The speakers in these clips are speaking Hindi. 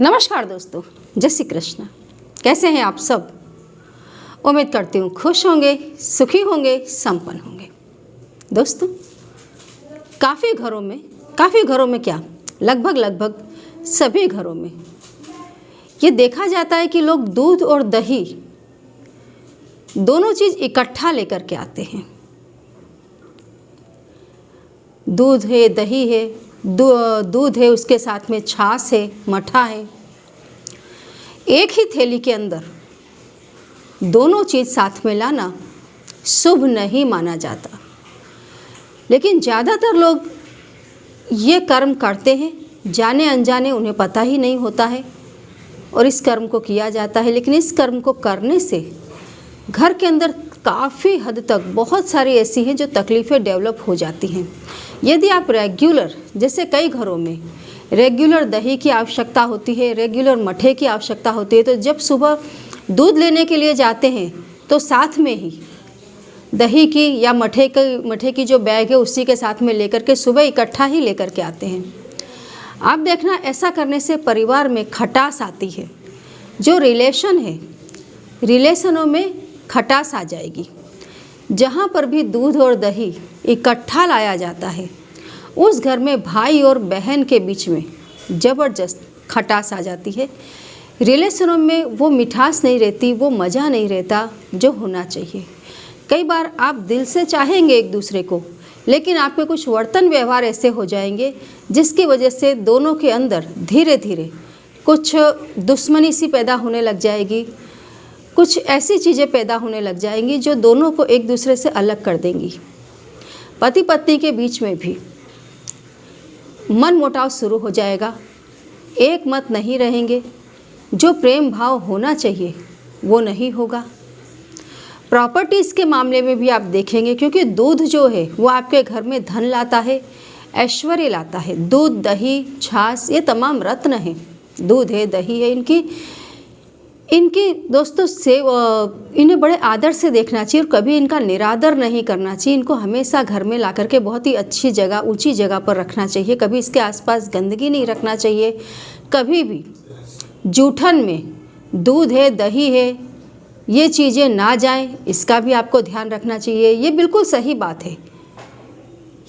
नमस्कार दोस्तों, जय श्री कृष्ण। कैसे हैं आप सब? उम्मीद करती हूँ खुश होंगे, सुखी होंगे, संपन्न होंगे। दोस्तों, काफ़ी घरों में क्या, लगभग सभी घरों में ये देखा जाता है कि लोग दूध और दही दोनों चीज़ इकट्ठा लेकर के आते हैं। दूध है, दही है, दूध है, उसके साथ में छाछ है, मट्ठा है। एक ही थैली के अंदर दोनों चीज़ साथ में लाना शुभ नहीं माना जाता, लेकिन ज़्यादातर लोग ये कर्म करते हैं, जाने अनजाने उन्हें पता ही नहीं होता है और इस कर्म को किया जाता है। लेकिन इस कर्म को करने से घर के अंदर काफ़ी हद तक बहुत सारी ऐसी हैं जो तकलीफ़ें डेवलप हो जाती हैं। यदि आप रेगुलर, जैसे कई घरों में रेगुलर दही की आवश्यकता होती है, रेगुलर मट्ठे की आवश्यकता होती है, तो जब सुबह दूध लेने के लिए जाते हैं तो साथ में ही दही की या मट्ठे की जो बैग है उसी के साथ में लेकर के सुबह इकट्ठा ही लेकर के आते हैं। आप देखना, ऐसा करने से परिवार में खटास आती है। जो रिलेशन है, रिलेशनों में खटास आ जाएगी। जहाँ पर भी दूध और दही इकट्ठा लाया जाता है उस घर में भाई और बहन के बीच में ज़बरदस्त खटास आ जाती है। रिलेशनों में वो मिठास नहीं रहती, वो मज़ा नहीं रहता जो होना चाहिए। कई बार आप दिल से चाहेंगे एक दूसरे को, लेकिन आपके कुछ वर्तन व्यवहार ऐसे हो जाएंगे जिसकी वजह से दोनों के अंदर धीरे धीरे कुछ दुश्मनी सी पैदा होने लग जाएगी। कुछ ऐसी चीज़ें पैदा होने लग जाएंगी जो दोनों को एक दूसरे से अलग कर देंगी। पति पत्नी के बीच में भी मन मुटाव शुरू हो जाएगा, एक मत नहीं रहेंगे, जो प्रेम भाव होना चाहिए वो नहीं होगा। प्रॉपर्टीज़ के मामले में भी आप देखेंगे, क्योंकि दूध जो है वो आपके घर में धन लाता है, ऐश्वर्य लाता है। दूध, दही, छाछ ये तमाम रत्न हैं। दूध है, दही है, इनकी दोस्तों से इन्हें बड़े आदर से देखना चाहिए और कभी इनका निरादर नहीं करना चाहिए। इनको हमेशा घर में ला करके बहुत ही अच्छी जगह, ऊंची जगह पर रखना चाहिए। कभी इसके आसपास गंदगी नहीं रखना चाहिए। कभी भी जूठन में दूध है, दही है, ये चीज़ें ना जाएं, इसका भी आपको ध्यान रखना चाहिए। ये बिल्कुल सही बात है।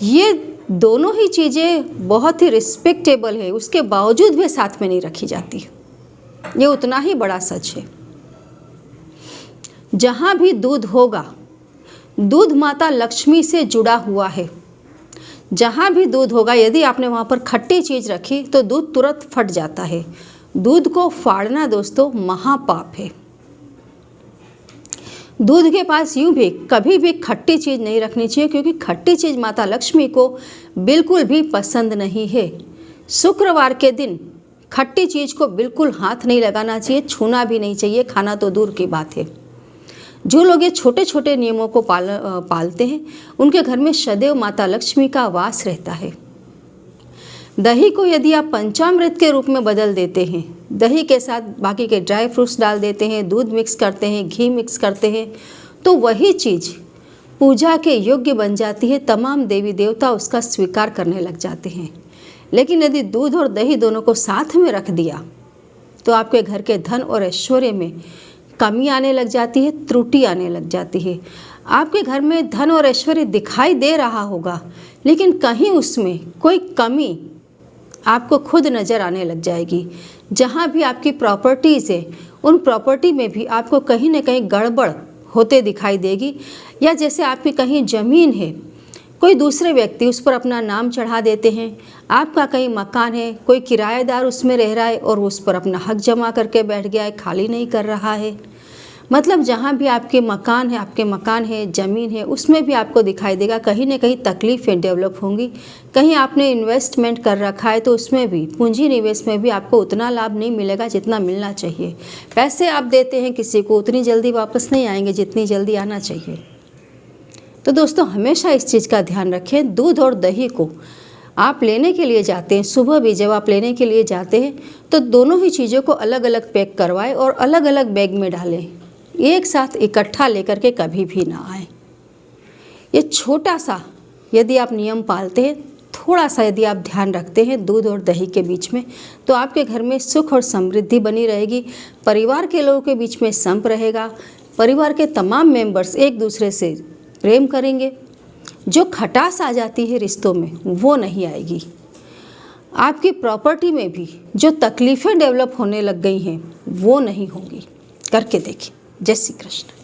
ये दोनों ही चीज़ें बहुत ही रिस्पेक्टेबल है, उसके बावजूद भी साथ में नहीं रखी जाती। ये उतना ही बड़ा सच है। जहाँ भी दूध होगा, दूध माता लक्ष्मी से जुड़ा हुआ है। जहाँ भी दूध होगा, यदि आपने वहाँ पर खट्टी चीज़ रखी तो दूध तुरंत फट जाता है। दूध को फाड़ना दोस्तों महापाप है। दूध के पास यूँ भी कभी भी खट्टी चीज़ नहीं रखनी चाहिए, क्योंकि खट्टी चीज़ माता लक्ष्मी को बिल्कुल भी पसंद नहीं है। शुक्रवार के दिन खट्टी चीज़ को बिल्कुल हाथ नहीं लगाना चाहिए, छूना भी नहीं चाहिए, खाना तो दूर की बात है। जो लोग ये छोटे छोटे नियमों को पालते हैं उनके घर में सदैव माता लक्ष्मी का वास रहता है। दही को यदि आप पंचामृत के रूप में बदल देते हैं, दही के साथ बाकी के ड्राई फ्रूट्स डाल देते हैं, दूध मिक्स करते हैं, घी मिक्स करते हैं, तो वही चीज़ पूजा के योग्य बन जाती है। तमाम देवी देवता उसका स्वीकार करने लग जाते हैं। लेकिन यदि दूध और दही दोनों को साथ में रख दिया तो आपके घर के धन और ऐश्वर्य में कमी आने लग जाती है, त्रुटि आने लग जाती है। आपके घर में धन और ऐश्वर्य दिखाई दे रहा होगा, लेकिन कहीं उसमें कोई कमी आपको खुद नज़र आने लग जाएगी। जहाँ भी आपकी प्रॉपर्टीज़ है, उन प्रॉपर्टी में भी आपको कहीं ना कहीं गड़बड़ होते दिखाई देगी। या जैसे आपकी कहीं ज़मीन है, कोई दूसरे व्यक्ति उस पर अपना नाम चढ़ा देते हैं। आपका कहीं मकान है, कोई किराएदार उसमें रह रहा है और उस पर अपना हक जमा करके बैठ गया है, खाली नहीं कर रहा है। मतलब जहाँ भी आपके मकान है, ज़मीन है, उसमें भी आपको दिखाई देगा कहीं ना कहीं तकलीफ़ें डेवलप होंगी। कहीं आपने इन्वेस्टमेंट कर रखा है तो उसमें भी, पूंजी निवेश में भी आपको उतना लाभ नहीं मिलेगा जितना मिलना चाहिए। पैसे आप देते हैं किसी को, उतनी जल्दी वापस नहीं आएंगे जितनी जल्दी आना चाहिए। तो दोस्तों, हमेशा इस चीज़ का ध्यान रखें। दूध और दही को आप लेने के लिए जाते हैं, सुबह भी जब आप लेने के लिए जाते हैं तो दोनों ही चीज़ों को अलग अलग पैक करवाएं और अलग अलग बैग में डालें। एक साथ इकट्ठा लेकर के कभी भी ना आए। ये छोटा सा यदि आप नियम पालते हैं, थोड़ा सा यदि आप ध्यान रखते हैं दूध और दही के बीच में, तो आपके घर में सुख और समृद्धि बनी रहेगी। परिवार के लोगों के बीच में संप रहेगा। परिवार के तमाम मेंबर्स एक दूसरे से प्रेम करेंगे। जो खटास आ जाती है रिश्तों में वो नहीं आएगी। आपकी प्रॉपर्टी में भी जो तकलीफ़ें डेवलप होने लग गई हैं वो नहीं होंगी। करके देखिए। जय श्री कृष्ण।